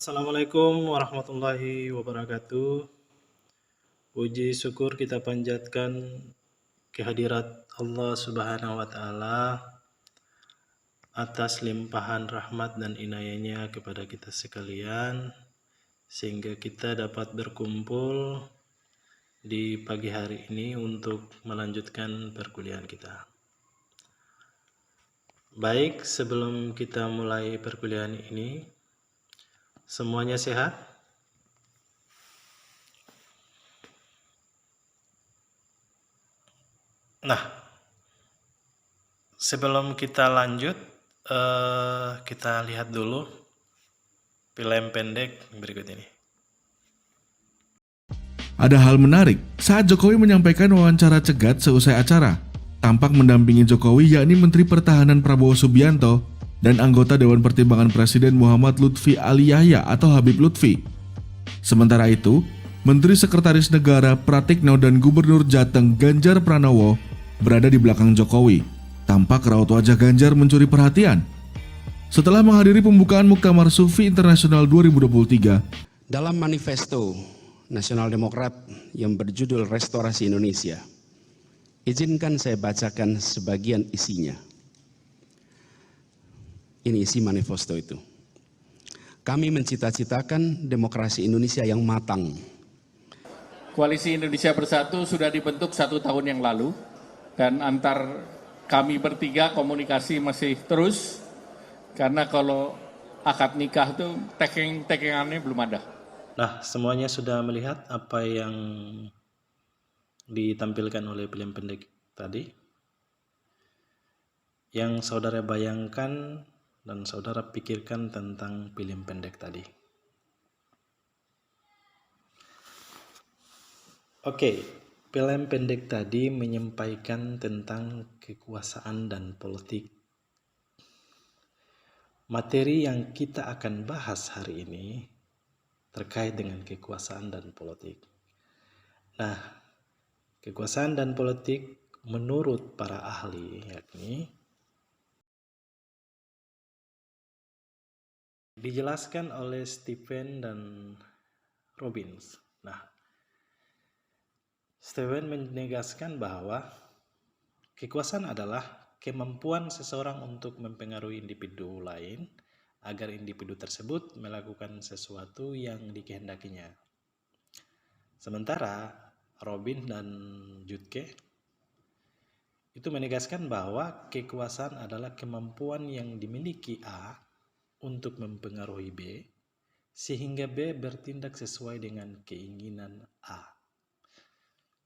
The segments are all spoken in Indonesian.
Assalamualaikum warahmatullahi wabarakatuh. Puji syukur kita panjatkan kehadirat Allah Subhanahu wa Ta'ala atas limpahan rahmat dan inayahnya kepada kita sekalian, sehingga kita dapat berkumpul di pagi hari ini untuk melanjutkan perkuliahan kita. Baik, sebelum kita mulai perkuliahan ini, semuanya sehat? Nah, sebelum kita lanjut, kita lihat dulu film pendek berikut ini. Ada hal menarik saat Jokowi menyampaikan wawancara cegat seusai acara. Tampak mendampingi Jokowi yakni Menteri Pertahanan Prabowo Subianto dan anggota Dewan Pertimbangan Presiden Muhammad Lutfi Ali Yahya atau Habib Lutfi. Sementara itu, Menteri Sekretaris Negara Pratikno dan Gubernur Jateng Ganjar Pranowo berada di belakang Jokowi. Tampak raut wajah Ganjar mencuri perhatian. Setelah menghadiri pembukaan Muktamar Sufi Internasional 2023, dalam manifesto Nasional Demokrat yang berjudul Restorasi Indonesia, izinkan saya bacakan sebagian isinya. Ini isi manifesto itu. Kami mencita-citakan demokrasi Indonesia yang matang. Koalisi Indonesia Bersatu sudah dibentuk 1 tahun yang lalu, dan antar kami bertiga komunikasi masih terus, karena kalau akad nikah itu tekengannya belum ada. Nah, semuanya sudah melihat apa yang ditampilkan oleh film pendek tadi. Yang saudara bayangkan dan saudara pikirkan tentang film pendek tadi. Oke, film pendek tadi menyampaikan tentang kekuasaan dan politik. Materi yang kita akan bahas hari ini terkait dengan kekuasaan dan politik. Nah, kekuasaan dan politik menurut para ahli yakni dijelaskan oleh Stephen dan Robbins. Nah, Stephen menegaskan bahwa kekuasaan adalah kemampuan seseorang untuk mempengaruhi individu lain agar individu tersebut melakukan sesuatu yang dikehendakinya. Sementara Robin dan Jutke itu menegaskan bahwa kekuasaan adalah kemampuan yang dimiliki A untuk mempengaruhi B sehingga B bertindak sesuai dengan keinginan A.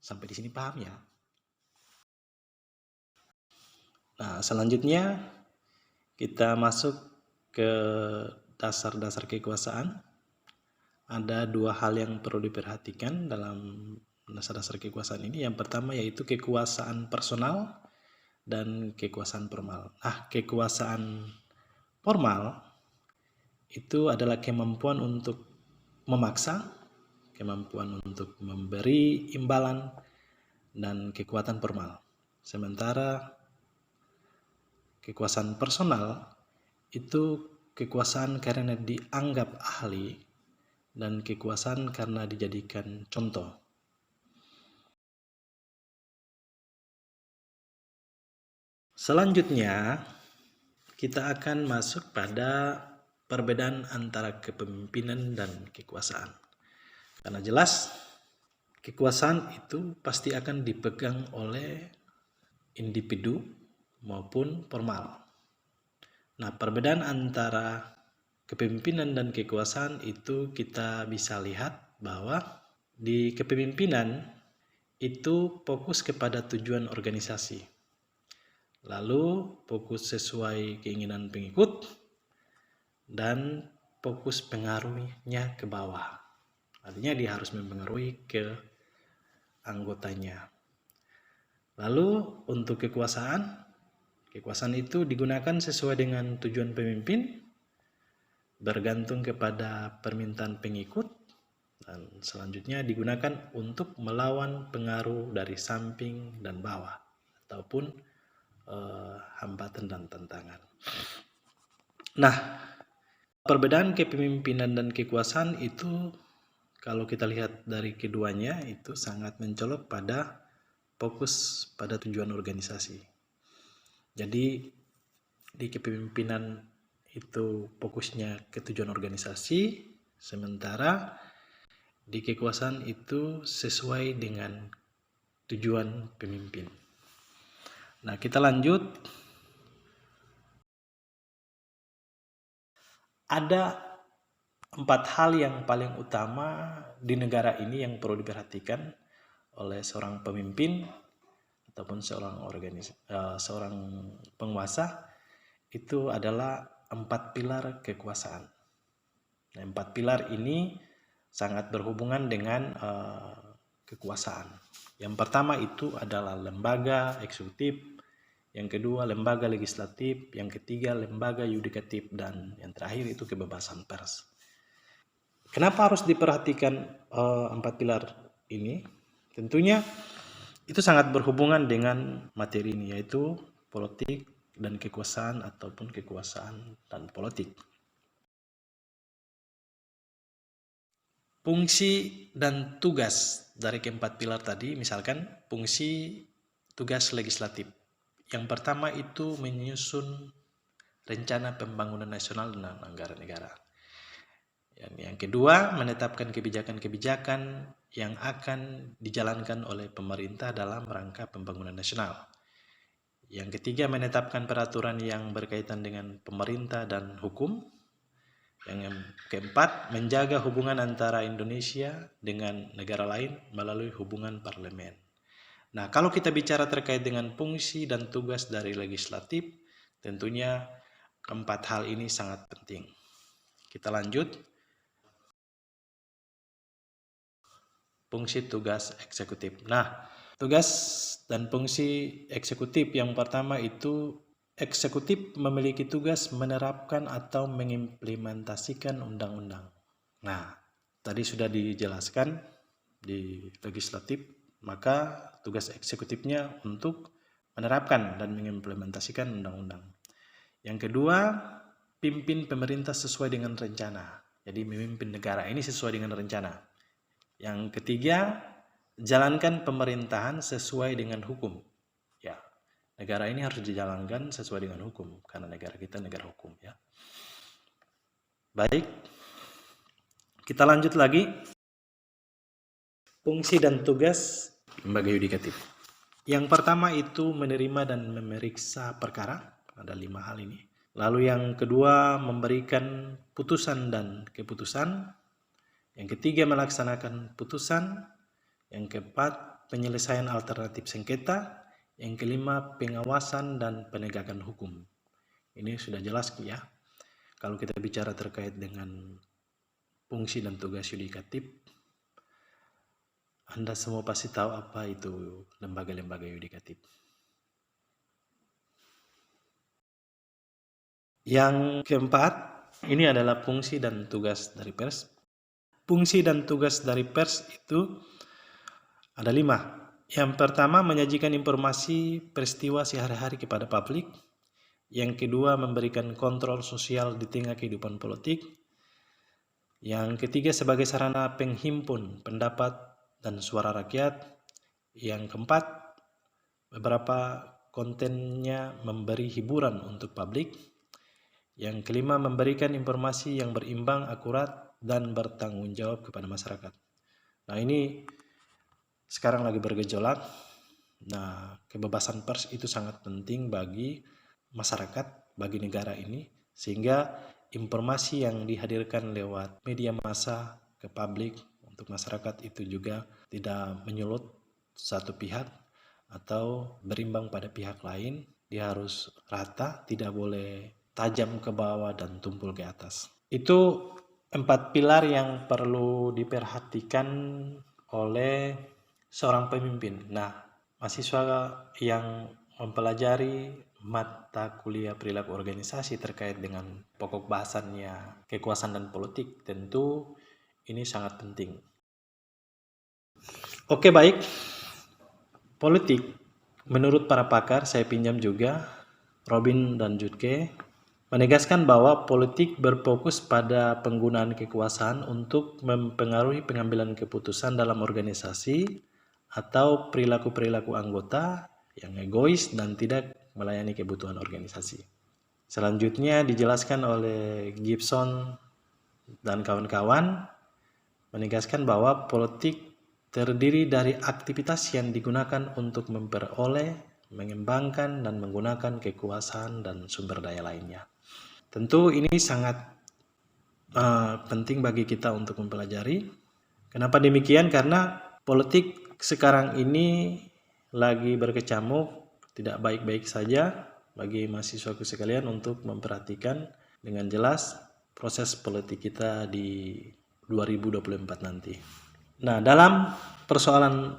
Sampai di sini paham ya? Nah, selanjutnya kita masuk ke dasar-dasar kekuasaan. Ada 2 hal yang perlu diperhatikan dalam dasar-dasar kekuasaan ini. Yang pertama yaitu kekuasaan personal dan kekuasaan formal. Nah, kekuasaan formal itu adalah kemampuan untuk memaksa, kemampuan untuk memberi imbalan, dan kekuatan formal. Sementara kekuasaan personal itu kekuasaan karena dianggap ahli dan kekuasaan karena dijadikan contoh. Selanjutnya, kita akan masuk pada perbedaan antara kepemimpinan dan kekuasaan. Karena jelas, kekuasaan itu pasti akan dipegang oleh individu maupun formal. Nah, perbedaan antara kepemimpinan dan kekuasaan itu kita bisa lihat bahwa di kepemimpinan itu fokus kepada tujuan organisasi, lalu fokus sesuai keinginan pengikut, dan fokus pengaruhnya ke bawah. Artinya dia harus mempengaruhi ke anggotanya. Lalu untuk kekuasaan itu digunakan sesuai dengan tujuan pemimpin, bergantung kepada permintaan pengikut, dan selanjutnya digunakan untuk melawan pengaruh dari samping dan bawah ataupun hambatan dan tantangan. Nah, Perbedaan kepemimpinan dan kekuasaan itu kalau kita lihat dari keduanya itu sangat mencolok pada fokus pada tujuan organisasi. Jadi di kepemimpinan itu fokusnya ke tujuan organisasi, sementara di kekuasaan itu sesuai dengan tujuan pemimpin. Nah, kita lanjut. Ada 4 hal yang paling utama di negara ini yang perlu diperhatikan oleh seorang pemimpin ataupun seorang penguasa. Itu adalah 4 pilar kekuasaan. Nah, 4 pilar ini sangat berhubungan dengan kekuasaan. Yang pertama itu adalah lembaga eksekutif, yang kedua lembaga legislatif, yang ketiga lembaga yudikatif, dan yang terakhir itu kebebasan pers. Kenapa harus diperhatikan 4 pilar ini? Tentunya itu sangat berhubungan dengan materi ini, yaitu politik dan kekuasaan ataupun kekuasaan dan politik. Fungsi dan tugas dari keempat pilar tadi, misalkan fungsi tugas legislatif. Yang pertama itu menyusun rencana pembangunan nasional dan anggaran negara. Yang kedua, menetapkan kebijakan-kebijakan yang akan dijalankan oleh pemerintah dalam rangka pembangunan nasional. Yang ketiga, menetapkan peraturan yang berkaitan dengan pemerintah dan hukum. Yang keempat, menjaga hubungan antara Indonesia dengan negara lain melalui hubungan parlemen. Nah, kalau kita bicara terkait dengan fungsi dan tugas dari legislatif, tentunya keempat hal ini sangat penting. Kita lanjut. Fungsi tugas eksekutif. Nah, tugas dan fungsi eksekutif yang pertama itu eksekutif memiliki tugas menerapkan atau mengimplementasikan undang-undang. Nah, tadi sudah dijelaskan di legislatif, maka tugas eksekutifnya untuk menerapkan dan mengimplementasikan undang-undang. Yang kedua, pimpin pemerintah sesuai dengan rencana. Jadi memimpin negara ini sesuai dengan rencana. Yang ketiga, jalankan pemerintahan sesuai dengan hukum. Ya, negara ini harus dijalankan sesuai dengan hukum karena negara kita negara hukum, ya. Baik. Kita lanjut lagi. Fungsi dan tugas lembaga yudikatif. Yang pertama itu menerima dan memeriksa perkara. Ada 5 hal ini. Lalu yang kedua, memberikan putusan dan keputusan. Yang ketiga, melaksanakan putusan. Yang keempat, penyelesaian alternatif sengketa. Yang kelima, pengawasan dan penegakan hukum. Ini sudah jelas ya. Kalau kita bicara terkait dengan fungsi dan tugas yudikatif, Anda semua pasti tahu apa itu lembaga-lembaga yudikatif. Yang keempat, ini adalah fungsi dan tugas dari pers. Fungsi dan tugas dari pers itu ada 5. Yang pertama, menyajikan informasi peristiwa sehari-hari kepada publik. Yang kedua, memberikan kontrol sosial di tengah kehidupan politik. Yang ketiga, sebagai sarana penghimpun pendapat dan suara rakyat. Yang keempat, beberapa kontennya memberi hiburan untuk publik. Yang kelima, memberikan informasi yang berimbang, akurat, dan bertanggung jawab kepada masyarakat. Nah, ini sekarang lagi bergejolak. Nah, kebebasan pers itu sangat penting bagi masyarakat, bagi negara ini, sehingga informasi yang dihadirkan lewat media massa ke publik untuk masyarakat itu juga tidak menyulut satu pihak atau berimbang pada pihak lain. Dia harus rata, tidak boleh tajam ke bawah dan tumpul ke atas. Itu 4 pilar yang perlu diperhatikan oleh seorang pemimpin. Nah, mahasiswa yang mempelajari mata kuliah perilaku organisasi terkait dengan pokok bahasannya kekuasaan dan politik, tentu ini sangat penting. Oke, baik. Politik, menurut para pakar, saya pinjam juga Robin dan Jutke, menegaskan bahwa politik berfokus pada penggunaan kekuasaan untuk mempengaruhi pengambilan keputusan dalam organisasi atau perilaku-perilaku anggota yang egois dan tidak melayani kebutuhan organisasi. Selanjutnya dijelaskan oleh Gibson dan kawan-kawan menegaskan bahwa politik terdiri dari aktivitas yang digunakan untuk memperoleh, mengembangkan, dan menggunakan kekuasaan dan sumber daya lainnya. Tentu ini sangat penting bagi kita untuk mempelajari. Kenapa demikian? Karena politik sekarang ini lagi berkecamuk, tidak baik-baik saja bagi mahasiswaku sekalian untuk memperhatikan dengan jelas proses politik kita di 2024 nanti. Nah, dalam persoalan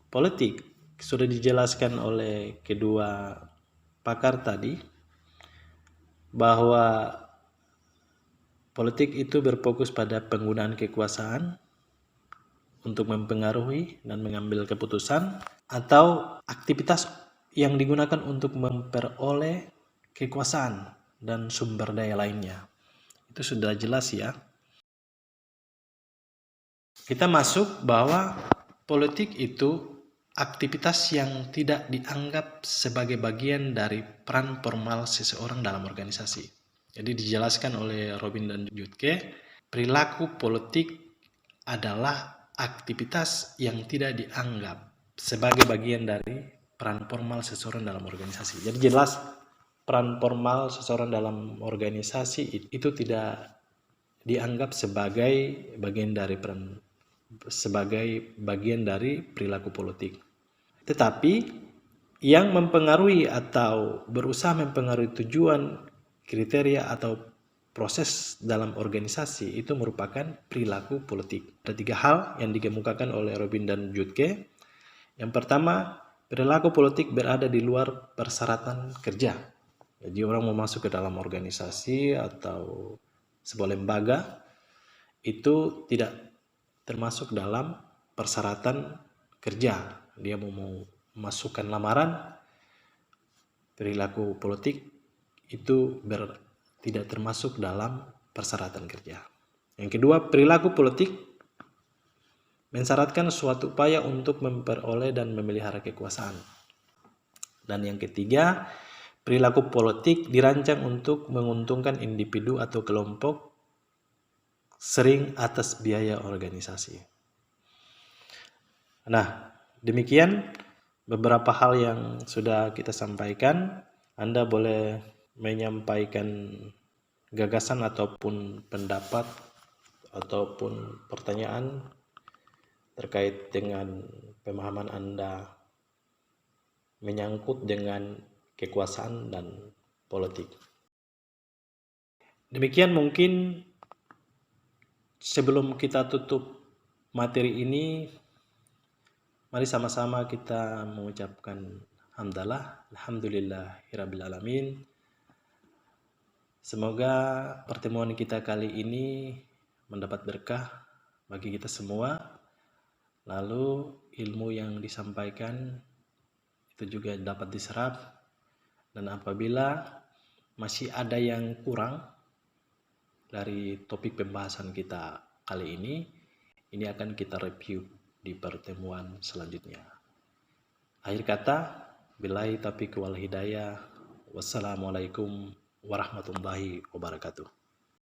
politik sudah dijelaskan oleh kedua pakar tadi bahwa politik itu berfokus pada penggunaan kekuasaan untuk mempengaruhi dan mengambil keputusan atau aktivitas yang digunakan untuk memperoleh kekuasaan dan sumber daya lainnya. Itu sudah jelas ya. Kita masuk bahwa politik itu aktivitas yang tidak dianggap sebagai bagian dari peran formal seseorang dalam organisasi. Jadi dijelaskan oleh Robin dan Jutke, perilaku politik adalah aktivitas yang tidak dianggap sebagai bagian dari peran formal seseorang dalam organisasi. Jadi jelas peran formal seseorang dalam organisasi itu tidak dianggap sebagai bagian dari perilaku politik. Tetapi yang mempengaruhi atau berusaha mempengaruhi tujuan, kriteria atau proses dalam organisasi itu merupakan perilaku politik. Ada 3 hal yang dikemukakan oleh Robin dan Jutke. Yang pertama, perilaku politik berada di luar persyaratan kerja. Jadi orang mau masuk ke dalam organisasi atau sebuah lembaga itu tidak termasuk dalam persyaratan kerja. Dia mau masukkan lamaran, perilaku politik itu tidak termasuk dalam persyaratan kerja. Yang kedua, perilaku politik mensyaratkan suatu upaya untuk memperoleh dan memelihara kekuasaan. Dan yang ketiga, perilaku politik dirancang untuk menguntungkan individu atau kelompok, sering atas biaya organisasi. Nah, demikian beberapa hal yang sudah kita sampaikan. Anda boleh menyampaikan gagasan ataupun pendapat ataupun pertanyaan terkait dengan pemahaman Anda menyangkut dengan kekuasaan dan politik. Demikian mungkin sebelum kita tutup materi ini, mari sama-sama kita mengucapkan hamdalah, alhamdulillahirabbil alamin. Semoga pertemuan kita kali ini mendapat berkah bagi kita semua. Lalu ilmu yang disampaikan itu juga dapat diserap. Dan apabila masih ada yang kurang dari topik pembahasan kita kali ini akan kita review di pertemuan selanjutnya. Akhir kata, billahi taufiq wal hidayah. Wassalamualaikum warahmatullahi wabarakatuh.